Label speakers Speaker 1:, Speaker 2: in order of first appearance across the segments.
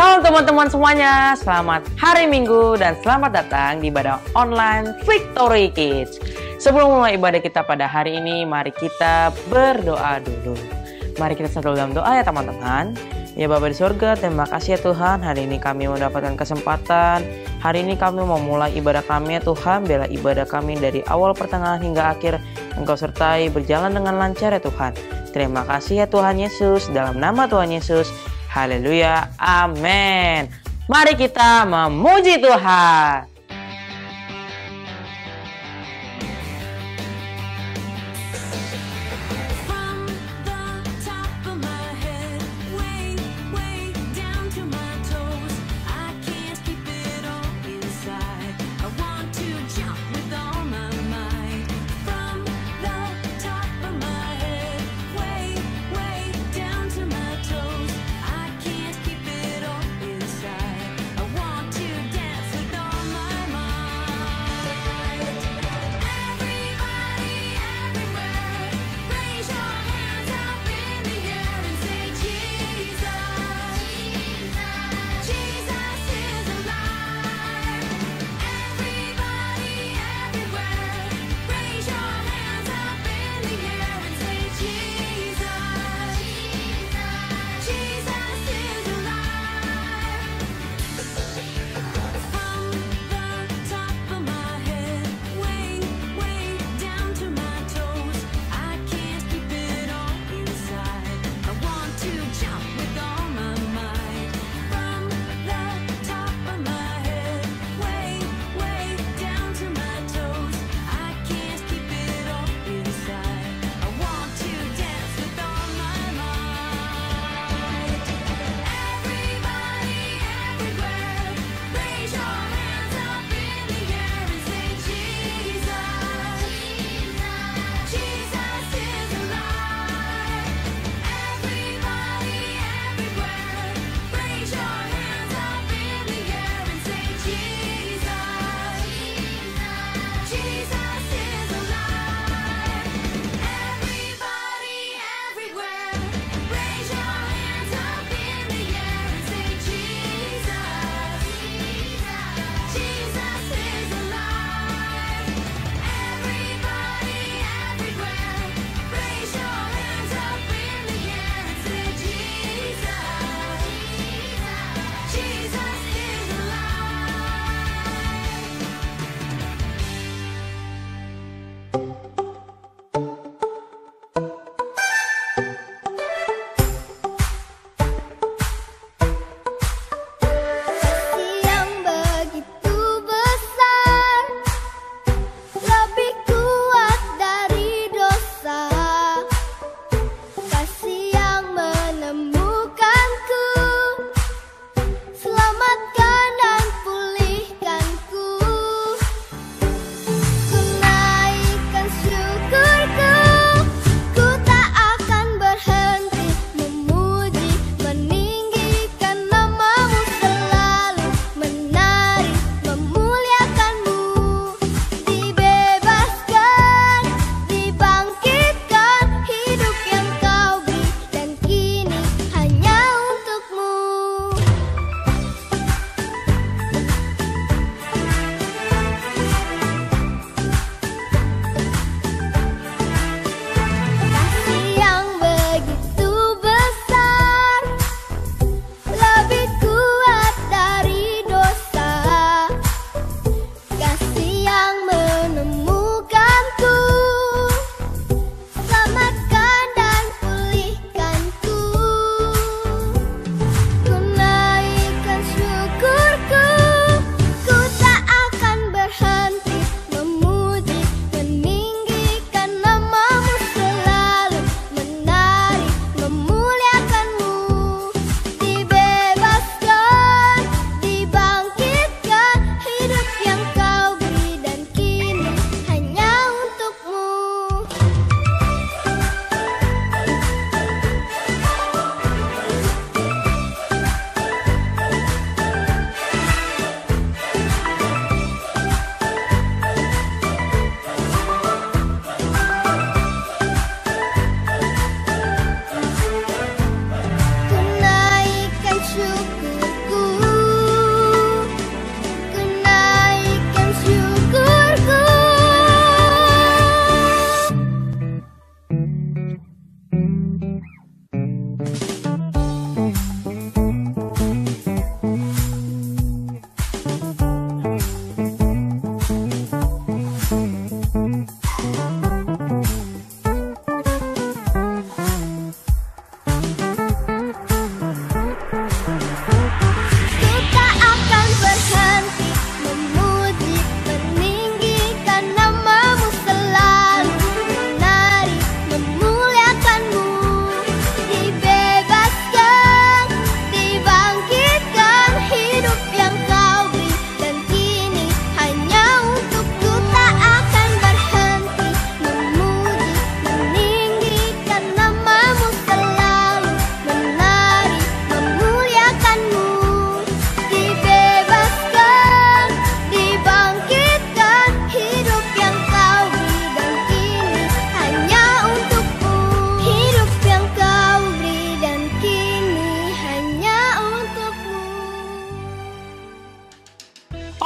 Speaker 1: Shalom teman-teman semuanya, selamat hari Minggu dan selamat datang di ibadah online Victory Kids. Sebelum mulai ibadah kita pada hari ini, mari kita berdoa dulu. Mari kita satu dalam doa ya teman-teman. Ya Bapa di surga, terima kasih ya Tuhan, hari ini kami mendapatkan kesempatan. Hari ini kami mau mulai ibadah kami ya Tuhan, biarlah ibadah kami dari awal pertengahan hingga akhir Engkau sertai berjalan dengan lancar ya Tuhan. Terima kasih ya Tuhan Yesus, dalam nama Tuhan Yesus. Haleluya, amin. Mari kita memuji Tuhan.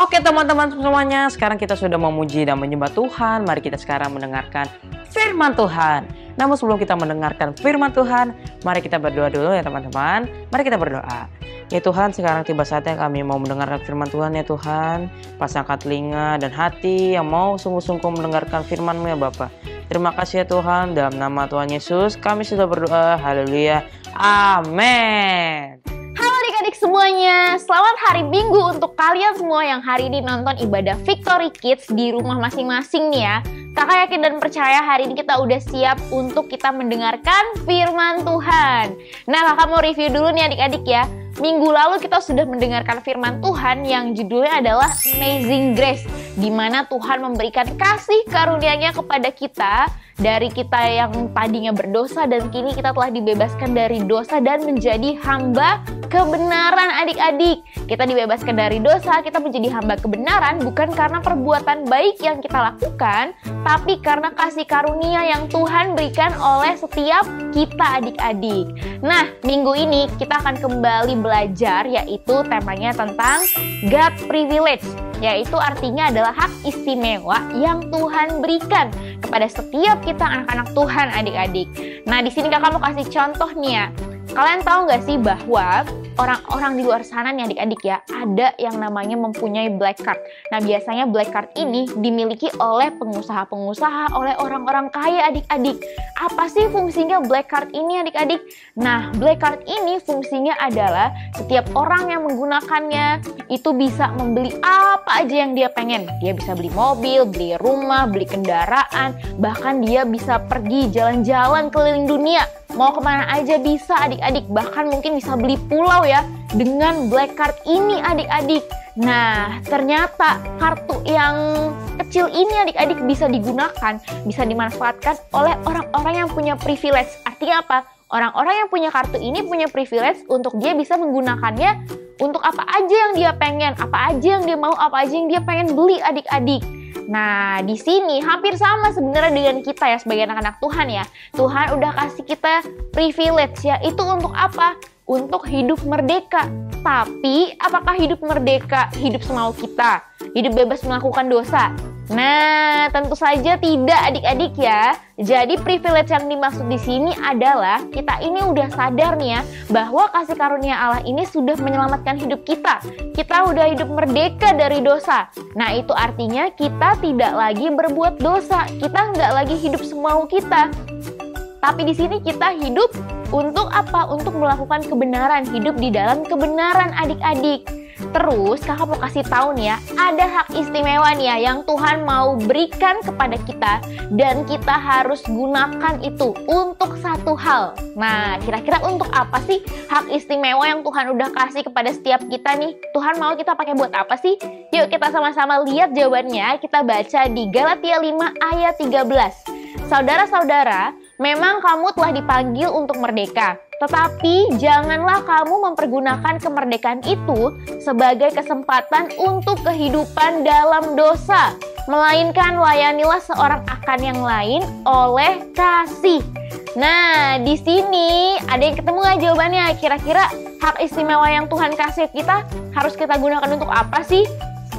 Speaker 1: Oke teman-teman semuanya, sekarang kita sudah memuji dan menyembah Tuhan. Mari kita sekarang mendengarkan firman Tuhan. Namun sebelum kita mendengarkan firman Tuhan, mari kita berdoa dulu ya teman-teman. Mari kita berdoa. Ya Tuhan, sekarang tiba saatnya kami mau mendengarkan firman Tuhan ya Tuhan. Pasangkan telinga dan hati yang mau sungguh-sungguh mendengarkan firman-Mu ya Bapa. Terima kasih ya Tuhan, dalam nama Tuhan Yesus kami sudah berdoa. Haleluya. Amin.
Speaker 2: Halo adik-adik semuanya, selamat hari Minggu untuk kalian semua yang hari ini nonton ibadah Victory Kids di rumah masing-masing nih ya. Kakak yakin dan percaya hari ini kita udah siap untuk kita mendengarkan firman Tuhan. Nah, kakak mau review dulu nih adik-adik ya. Minggu lalu kita sudah mendengarkan firman Tuhan yang judulnya adalah Amazing Grace, di mana Tuhan memberikan kasih karunia-Nya kepada kita, dari kita yang tadinya berdosa dan kini kita telah dibebaskan dari dosa dan menjadi hamba kebenaran adik-adik. Kita dibebaskan dari dosa, kita menjadi hamba kebenaran bukan karena perbuatan baik yang kita lakukan, tapi karena kasih karunia yang Tuhan berikan oleh setiap kita adik-adik. Nah, minggu ini kita akan kembali belajar, yaitu temanya tentang God Privilege, yaitu artinya adalah hak istimewa yang Tuhan berikan kepada setiap kita anak-anak Tuhan adik-adik. Nah, di sini kakak mau kasih contoh nih ya. Kalian tahu nggak sih bahwa orang-orang di luar sana nih adik-adik ya, ada yang namanya mempunyai black card. Nah, biasanya black card ini dimiliki oleh pengusaha-pengusaha, oleh orang-orang kaya adik-adik. Apa sih fungsinya black card ini adik-adik? Nah, black card ini fungsinya adalah setiap orang yang menggunakannya itu bisa membeli apa aja yang dia pengen. Dia bisa beli mobil, beli rumah, beli kendaraan, bahkan dia bisa pergi jalan-jalan keliling dunia. Mau kemana aja bisa adik-adik, bahkan mungkin bisa beli pulau ya dengan black card ini adik-adik. Nah, ternyata kartu yang kecil ini adik-adik bisa digunakan, bisa dimanfaatkan oleh orang-orang yang punya privilege. Artinya apa? Orang-orang yang punya kartu ini punya privilege untuk dia bisa menggunakannya untuk apa aja yang dia pengen, apa aja yang dia mau, apa aja yang dia pengen beli adik-adik. Nah, di sini hampir sama sebenarnya dengan kita ya sebagai anak-anak Tuhan ya. Tuhan udah kasih kita privilege ya. Itu untuk apa? Untuk hidup merdeka. Tapi, apakah hidup merdeka hidup semau kita? Hidup bebas melakukan dosa? Nah, tentu saja tidak adik-adik ya. Jadi privilege yang dimaksud di sini adalah kita ini udah sadar nih ya bahwa kasih karunia Allah ini sudah menyelamatkan hidup kita. Kita udah hidup merdeka dari dosa. Nah, itu artinya kita tidak lagi berbuat dosa. Kita nggak lagi hidup semau kita. Tapi di sini kita hidup untuk apa? Untuk melakukan kebenaran, hidup di dalam kebenaran adik-adik. Terus kakak mau kasih tahu nih ya, ada hak istimewa nih ya yang Tuhan mau berikan kepada kita dan kita harus gunakan itu untuk satu hal. Nah, kira-kira untuk apa sih hak istimewa yang Tuhan udah kasih kepada setiap kita nih? Tuhan mau kita pakai buat apa sih? Yuk kita sama-sama lihat jawabannya. Kita baca di Galatia 5 ayat 13. Saudara-saudara, memang kamu telah dipanggil untuk merdeka. Tetapi janganlah kamu mempergunakan kemerdekaan itu sebagai kesempatan untuk kehidupan dalam dosa. Melainkan layanilah seorang akan yang lain oleh kasih. Nah, di sini ada yang ketemu nggak jawabannya? Kira-kira hak istimewa yang Tuhan kasih kita harus kita gunakan untuk apa sih?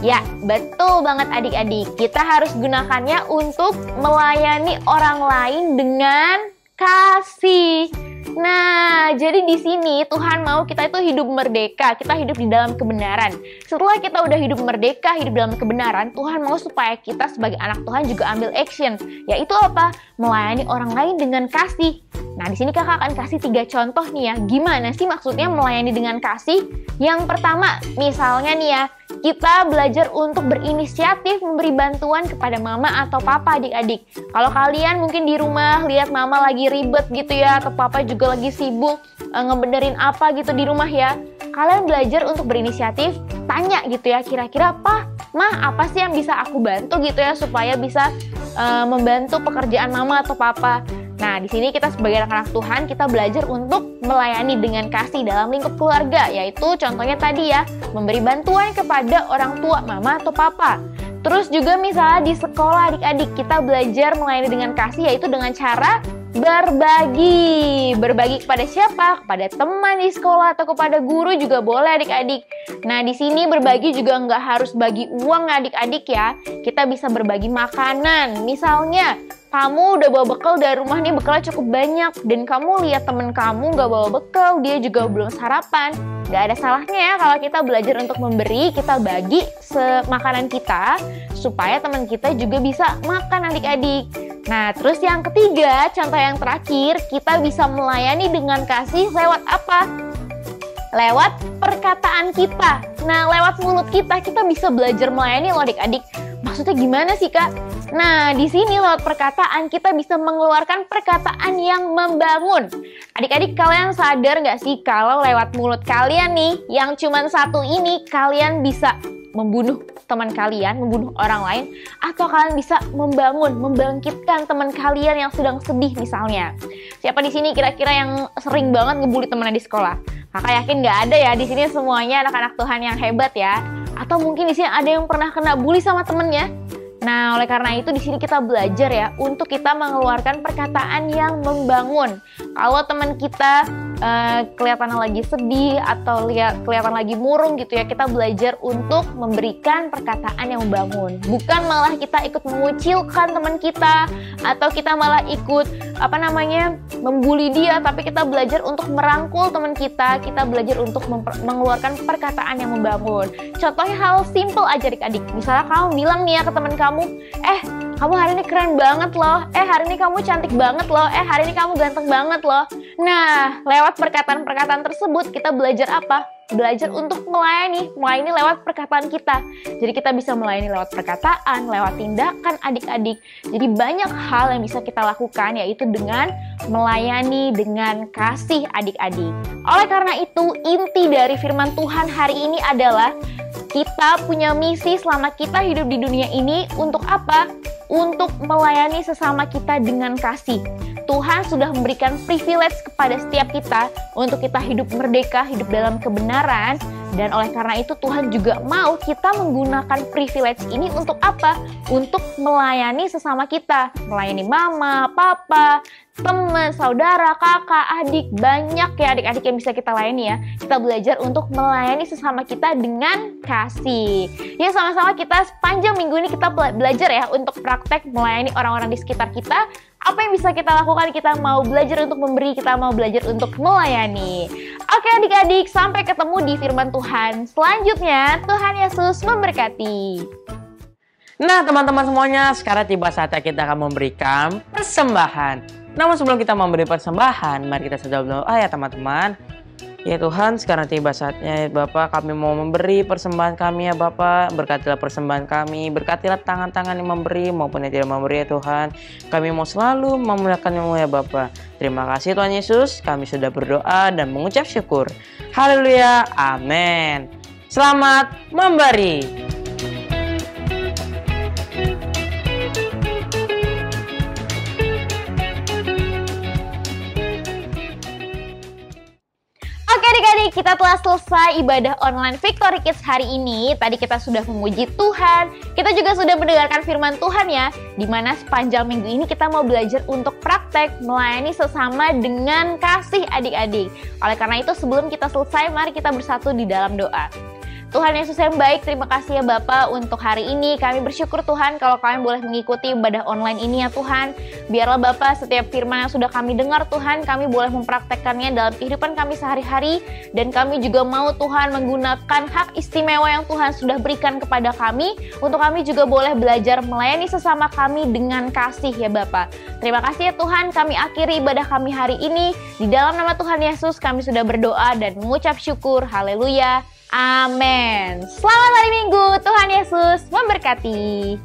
Speaker 2: Ya, betul banget adik-adik. Kita harus gunakannya untuk melayani orang lain dengan kasih. Nah, jadi di sini Tuhan mau kita itu hidup merdeka, kita hidup di dalam kebenaran. Setelah kita udah hidup merdeka, hidup dalam kebenaran, Tuhan mau supaya kita sebagai anak Tuhan juga ambil action, yaitu apa? Melayani orang lain dengan kasih. Nah, di sini kakak akan kasih 3 contoh nih ya. Gimana sih maksudnya melayani dengan kasih? Yang pertama, misalnya nih ya, kita belajar untuk berinisiatif memberi bantuan kepada mama atau papa adik-adik. Kalau kalian mungkin di rumah lihat mama lagi ribet gitu ya, atau papa juga lagi sibuk ngebenerin apa gitu di rumah ya, kalian belajar untuk berinisiatif, tanya gitu ya, kira-kira apa, mah apa sih yang bisa aku bantu gitu ya, supaya bisa membantu pekerjaan mama atau papa. Nah, di sini kita sebagai anak-anak Tuhan, kita belajar untuk melayani dengan kasih dalam lingkup keluarga, yaitu contohnya tadi ya, memberi bantuan kepada orang tua, mama atau papa. Terus juga misalnya di sekolah adik-adik, kita belajar melayani dengan kasih, yaitu dengan cara berbagi. Berbagi kepada siapa? Kepada teman di sekolah atau kepada guru juga boleh adik-adik. Nah, di sini berbagi juga nggak harus bagi uang adik-adik ya. Kita bisa berbagi makanan. Misalnya, kamu udah bawa bekal dari rumah nih, bekalnya cukup banyak. Dan kamu lihat temen kamu nggak bawa bekal, dia juga belum sarapan. Nggak ada salahnya ya kalau kita belajar untuk memberi, kita bagi makanan kita supaya teman kita juga bisa makan adik-adik. Nah, terus yang ketiga, contoh yang terakhir, kita bisa melayani dengan kasih lewat apa? Lewat perkataan kita. Nah, lewat mulut kita bisa belajar melayani loh adik-adik. Maksudnya gimana sih, Kak? Nah, di sini lewat perkataan kita bisa mengeluarkan perkataan yang membangun. Adik-adik, kalian sadar nggak sih kalau lewat mulut kalian nih, yang cuman satu ini, kalian bisa membunuh teman kalian, membunuh orang lain, atau kalian bisa membangun, membangkitkan teman kalian yang sedang sedih misalnya. Siapa di sini kira-kira yang sering banget ngebully temannya di sekolah? Kakak yakin nggak ada ya, di sini semuanya anak-anak Tuhan yang hebat ya. Atau mungkin di sini ada yang pernah kena bully sama temennya. Nah, oleh karena itu di sini kita belajar ya untuk kita mengeluarkan perkataan yang membangun. Kalau teman kita kelihatan lagi sedih atau kelihatan lagi murung gitu ya, kita belajar untuk memberikan perkataan yang membangun. Bukan malah kita ikut mengucilkan teman kita atau kita malah ikut membuli dia, tapi kita belajar untuk merangkul teman kita belajar untuk mengeluarkan perkataan yang membangun. Contohnya hal simple aja adik-adik. Misalnya kamu bilang nih ya ke teman kamu, kamu hari ini keren banget loh, hari ini kamu cantik banget loh, hari ini kamu ganteng banget loh. Nah, lewat perkataan-perkataan tersebut kita belajar apa? Belajar untuk melayani lewat perkataan kita. Jadi kita bisa melayani lewat perkataan, lewat tindakan adik-adik. Jadi banyak hal yang bisa kita lakukan, yaitu dengan melayani dengan kasih adik-adik. Oleh karena itu, inti dari firman Tuhan hari ini adalah kita punya misi selama kita hidup di dunia ini untuk apa? Untuk melayani sesama kita dengan kasih. Tuhan sudah memberikan privilege kepada setiap kita untuk kita hidup merdeka, hidup dalam kebenaran. Dan oleh karena itu Tuhan juga mau kita menggunakan privilege ini untuk apa? Untuk melayani sesama kita. Melayani mama, papa, teman, saudara, kakak, adik. Banyak ya adik-adik yang bisa kita layani ya. Kita belajar untuk melayani sesama kita dengan kasih. Ya, sama-sama kita sepanjang minggu ini kita belajar ya untuk praktek melayani orang-orang di sekitar kita. Apa yang bisa kita lakukan? Kita mau belajar untuk memberi, kita mau belajar untuk melayani. Oke adik-adik, sampai ketemu di firman Tuhan selanjutnya. Tuhan Yesus memberkati.
Speaker 1: Nah teman-teman semuanya, sekarang tiba saatnya kita akan memberikan persembahan. Namun sebelum kita memberi persembahan, mari kita saja berdoa ya teman-teman. Ya Tuhan, sekarang tiba saatnya Bapak, kami mau memberi persembahan kami ya Bapak. Berkatilah persembahan kami, berkatilah tangan-tangan yang memberi maupun yang tidak memberi ya Tuhan. Kami mau selalu memuliakan-Mu ya Bapak. Terima kasih Tuhan Yesus, kami sudah berdoa dan mengucap syukur. Haleluya, amin. Selamat memberi.
Speaker 2: Oke adik-adik, kita telah selesai ibadah online Victory Kids hari ini. Tadi kita sudah memuji Tuhan, kita juga sudah mendengarkan firman Tuhan ya, dimana sepanjang minggu ini kita mau belajar untuk praktek melayani sesama dengan kasih adik-adik. Oleh karena itu sebelum kita selesai, mari kita bersatu di dalam doa. Tuhan Yesus yang baik, terima kasih ya Bapak untuk hari ini. Kami bersyukur Tuhan kalau kami boleh mengikuti ibadah online ini ya Tuhan. Biarlah Bapak setiap firman yang sudah kami dengar Tuhan, kami boleh mempraktekkannya dalam kehidupan kami sehari-hari. Dan kami juga mau Tuhan menggunakan hak istimewa yang Tuhan sudah berikan kepada kami, untuk kami juga boleh belajar melayani sesama kami dengan kasih ya Bapak. Terima kasih ya Tuhan, kami akhiri ibadah kami hari ini. Di dalam nama Tuhan Yesus kami sudah berdoa dan mengucap syukur. Haleluya. Amin. Selamat hari Minggu. Tuhan Yesus memberkati.